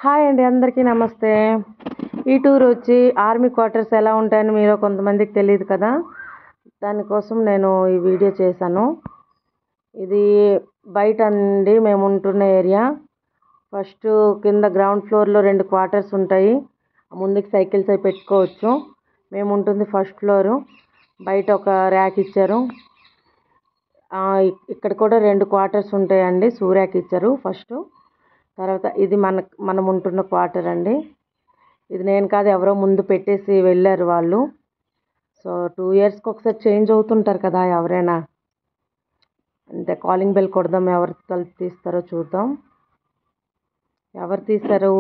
Hi అండి, అందరికీ నమస్తే. ఈ టూర్ వచ్చి ఆర్మీ క్వార్టర్స్ ఎలా ఉంటాయని మీరు కొంతమందికి తెలియదు కదా. దానికోసం నేను ఈ వీడియో చేశాను. ఇది బయట అండి మేము ఉంటున్న ఏరియా. ఫస్ట్ కింద గ్రౌండ్ ఫ్లోర్లో 2 క్వార్టర్స్ ఉంటాయి. ముందుకు సైకిల్స్ అవి పెట్టుకోవచ్చు. మేము ఉంటుంది ఫస్ట్ ఫ్లోరు. బయట ఒక ర్యాక్ ఇచ్చారు. ఇక్కడ కూడా 2 క్వార్టర్స్ ఉంటాయండి. ర్యాక్ ఇచ్చారు ఫస్ట్. తర్వాత ఇది మనం ఉంటున్న క్వార్టర్ అండి. ఇది నేను కాదు, ఎవరో ముందు పెట్టేసి వెళ్ళారు వాళ్ళు. సో 2 ఇయర్స్కి ఒకసారి చేంజ్ అవుతుంటారు కదా ఎవరైనా. అంతే, కాలింగ్ బెల్ కొడదాం, ఎవరు తలుపు తీస్తారో చూద్దాం. ఎవరు తీశారు?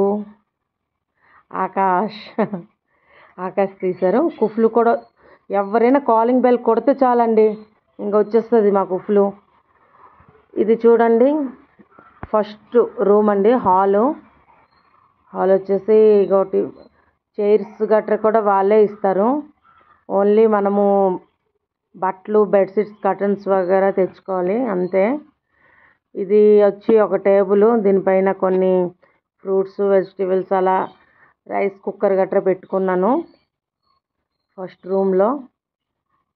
ఆకాష్ తీశారు. కుఫ్లు కూడా ఎవరైనా కాలింగ్ బెల్ కొడితే చాలండి, ఇంకా వచ్చేస్తుంది మా కుఫ్లు. ఇది చూడండి, ఫస్ట్ రూమ్ అండి. హాల్ వచ్చేసి ఇంకోటి చైర్స్ గట్రా కూడా వాళ్ళే ఇస్తారు. ఓన్లీ మనము బట్టలు, బెడ్షీట్స్, కర్టన్స్ వగేరా తెచ్చుకోవాలి అంతే. ఇది వచ్చి ఒక టేబుల్, దీనిపైన కొన్ని ఫ్రూట్స్, వెజిటేబుల్స్, అలా రైస్ కుక్కర్ గట్రా పెట్టుకున్నాను ఫస్ట్ రూమ్లో.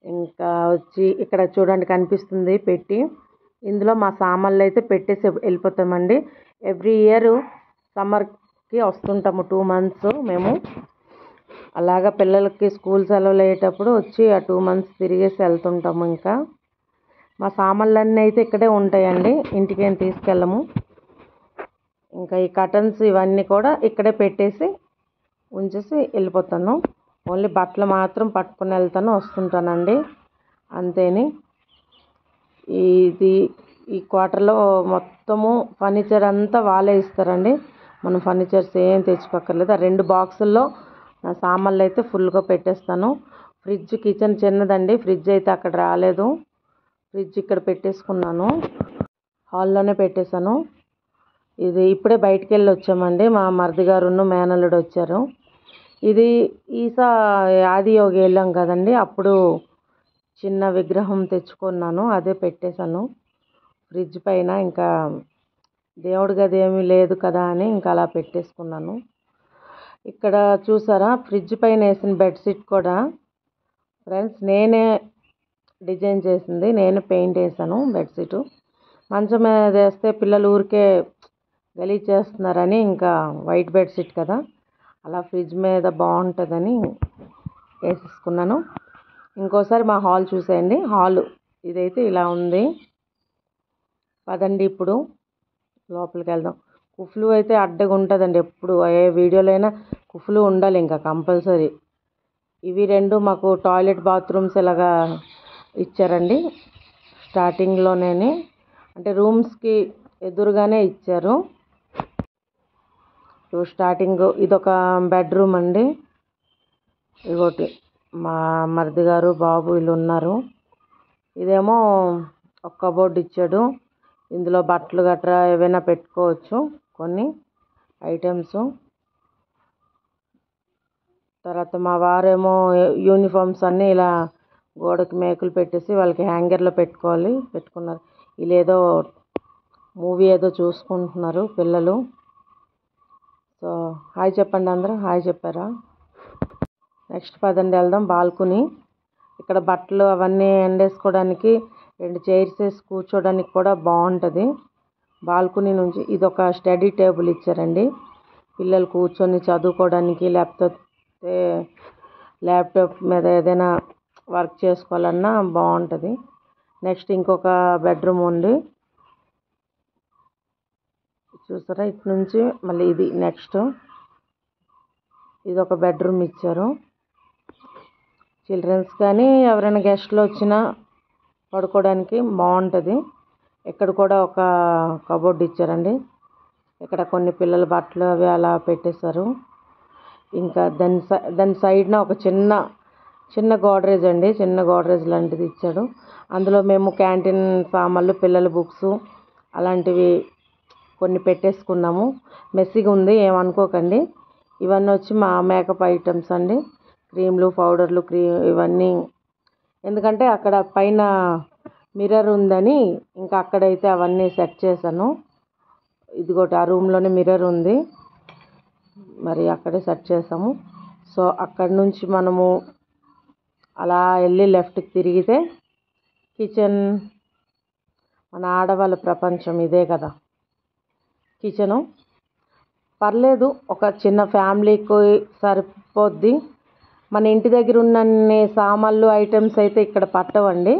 ఇంకా వచ్చి ఇక్కడ చూడండి కనిపిస్తుంది పెట్టి. ఇందులో మా సామాన్లు అయితే పెట్టేసి వెళ్ళిపోతామండి. ఎవ్రీ ఇయర్ సమ్మర్కి వస్తుంటాము 2 months మేము. అలాగా పిల్లలకి స్కూల్ సెలవులు అయ్యేటప్పుడు వచ్చి ఆ 2 months తిరిగేసి వెళ్తుంటాము. ఇంకా మా సామాన్లన్నీ అయితే ఇక్కడే ఉంటాయండి, ఇంటికేం తీసుకెళ్ళము. ఇంకా ఈ కర్టన్స్ ఇవన్నీ కూడా ఇక్కడే పెట్టేసి ఉంచేసి వెళ్ళిపోతాను. ఓన్లీ బట్టలు మాత్రం పట్టుకుని వెళ్తాను, వస్తుంటానండి అంతేని. ఈ క్వార్టర్లో మొత్తము ఫర్నిచర్ అంతా వాళ్ళే ఇస్తారండి. మనం ఫర్నిచర్స్ ఏం తెచ్చుకోక్కర్లేదు. ఆ 2 బాక్సుల్లో నా సామాన్లు అయితే ఫుల్గా పెట్టేస్తాను. ఫ్రిడ్జ్, కిచెన్ చిన్నదండి, ఫ్రిడ్జ్ అయితే అక్కడ రాలేదు. ఫ్రిడ్జ్ ఇక్కడ పెట్టేసుకున్నాను, హాల్లోనే పెట్టేశాను. ఇది ఇప్పుడే బయటికి వెళ్ళి వచ్చామండి. మా మరిది గారును మేనల్లుడు వచ్చారు. ఇది ఆదియోగి వెళ్ళాం కదండి, అప్పుడు చిన్న విగ్రహం తెచ్చుకున్నాను, అదే పెట్టేశాను ఫ్రిడ్జ్ పైన. ఇంకా దేవుడి గది ఏమీ లేదు కదా అని ఇంకా అలా పెట్టేసుకున్నాను. ఇక్కడ చూసారా, ఫ్రిడ్జ్ పైన వేసిన బెడ్షీట్ కూడా ఫ్రెండ్స్ నేనే డిజైన్ చేసింది, నేను పెయింట్ వేసాను బెడ్షీటు. మంచం మీద వేస్తే పిల్లలు ఊరికే గలీజ్ చేస్తున్నారని ఇంకా వైట్ బెడ్షీట్ కదా, అలా ఫ్రిడ్జ్ మీద బాగుంటుందని వేసేసుకున్నాను. ఇంకోసారి మా హాల్ చూసేయండి. హాల్ ఇదైతే ఇలా ఉంది. పదండి ఇప్పుడు లోపలికి వెళ్దాం. కుఫ్లు అయితే అడ్డగా ఉంటుందండి, ఎప్పుడు ఏ వీడియోలో అయినా కుఫ్లు ఉండాలి ఇంకా కంపల్సరీ. ఇవి 2 మాకు టాయిలెట్, బాత్రూమ్స్ ఇలాగా ఇచ్చారండి స్టార్టింగ్లోనే. అంటే రూమ్స్కి ఎదురుగానే ఇచ్చారు. స్టార్టింగ్ ఇదొక బెడ్రూమ్ అండి. ఇగోటి మా మరిది గారు, బాబు వీళ్ళు ఉన్నారు. ఇదేమో ఒక కబోర్డ్ ఇచ్చాడు, ఇందులో బట్టలు గట్రా ఏవైనా పెట్టుకోవచ్చు కొన్ని ఐటమ్స్. తర్వాత మా వారేమో యూనిఫామ్స్ అన్నీ ఇలా గోడకి మేకులు పెట్టేసి వాళ్ళకి హ్యాంగర్లో పెట్టుకున్నారు. వీళ్ళు ఏదో మూవీ ఏదో చూసుకుంటున్నారు పిల్లలు. సో హాయ్ చెప్పండి, అందరూ హాయ్ చెప్పారా? నెక్స్ట్ పదండి వెళ్దాం. బాల్కనీ, ఇక్కడ బట్టలు అవన్నీ ఎండేసుకోవడానికి 2 చైర్స్ వేసి కూర్చోడానికి కూడా బాగుంటుంది. బాల్కనీ నుంచి ఇదొక స్టడీ టేబుల్ ఇచ్చారండి, పిల్లలు కూర్చొని చదువుకోవడానికి, లేకపోతే ల్యాప్టాప్ మీద ఏదైనా వర్క్ చేసుకోవాలన్నా బాగుంటుంది. నెక్స్ట్ ఇంకొక బెడ్రూమ్ ఉంది, చూసారా ఇటు నుంచి. మళ్ళీ ఇది నెక్స్ట్ ఇదొక బెడ్రూమ్ ఇచ్చారు. చిల్డ్రన్స్ కానీ ఎవరైనా గెస్ట్లు వచ్చినా పడుకోవడానికి బాగుంటుంది. ఇక్కడ కూడా ఒక కబోర్డ్ ఇచ్చారండి, ఇక్కడ కొన్ని పిల్లల బట్టలు అవి అలా పెట్టేశారు. ఇంకా దాని సైడ్న ఒక చిన్న గోడ్రేజ్ అండి, చిన్న గోడ్రేజ్ లాంటిది ఇచ్చాడు. అందులో మేము క్యాంటీన్ సామాన్లు, పిల్లల బుక్స్ అలాంటివి కొన్ని పెట్టేసుకున్నాము. మెస్సీగా ఉంది, ఏమనుకోకండి. ఇవన్నీ వచ్చి మా మేకప్ ఐటమ్స్ అండి, క్రీమ్లు, పౌడర్లు, ఇవన్నీ. ఎందుకంటే అక్కడ పైన మిర్రర్ ఉందని ఇంకా అక్కడైతే అవన్నీ సెట్ చేశాను. ఇదిగోటి ఆ రూమ్లోనే మిర్రర్ ఉంది. మరి అక్కడే సెట్ చేసాము. సో అక్కడి నుంచి మనము అలా వెళ్ళి లెఫ్ట్కి తిరిగితే కిచెన్, మన ఆడవాళ్ళ ప్రపంచం ఇదే కదా కిచెను. పర్లేదు, ఒక చిన్న ఫ్యామిలీకి సరిపోద్ది. మన ఇంటి దగ్గర ఉన్నన్ని సామాన్లు ఐటమ్స్ అయితే ఇక్కడ పట్టవండి.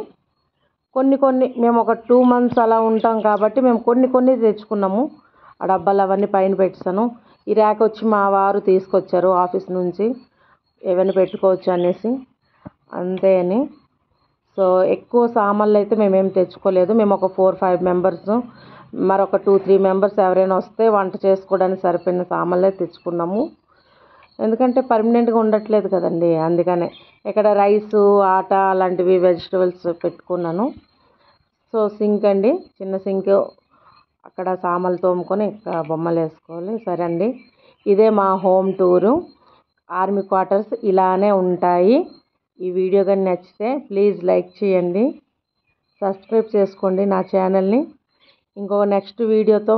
కొన్ని మేము ఒక 2 months అలా ఉంటాం కాబట్టి మేము కొన్ని తెచ్చుకున్నాము. ఆ డబ్బాలు అవన్నీ పైన పెట్టాను. ఈ ర్యాక్ వచ్చి మా వారు తీసుకొచ్చారు ఆఫీస్ నుంచి, ఏమైనా పెట్టుకోవచ్చు అనేసి, అంతే అని. సో ఎక్కువ సామాన్లు అయితే మేమేం తెచ్చుకోలేదు. మేము ఒక 4-5 members, మరొక 2-3 members ఎవరైనా వస్తే వంట చేసుకోవడానికి సరిపోయిన సామాన్లే తెచ్చుకున్నాము. ఎందుకంటే పర్మనెంట్గా ఉండట్లేదు కదండి, అందుకనే. ఇక్కడ రైసు, ఆట అలాంటివి వెజిటబుల్స్ పెట్టుకున్నాను. సో సింక్ అండి, చిన్న సింక్, అక్కడ సామాన్లు తోముకొని ఇక్కడ బొమ్మలు వేసుకోవాలి. సరే అండి, ఇదే మా హోమ్ టూరు. ఆర్మీ క్వార్టర్స్ ఇలానే ఉంటాయి. ఈ వీడియో కానీ నచ్చితే ప్లీజ్ లైక్ చేయండి, సబ్స్క్రైబ్ చేసుకోండి నా ఛానల్ని. ఇంకో నెక్స్ట్ వీడియోతో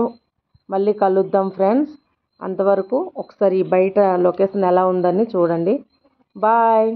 మళ్ళీ కలుద్దాం ఫ్రెండ్స్. అంతవరకు ఒకసారి బయట లొకేషన్ ఎలా ఉందని చూడండి. బాయ్.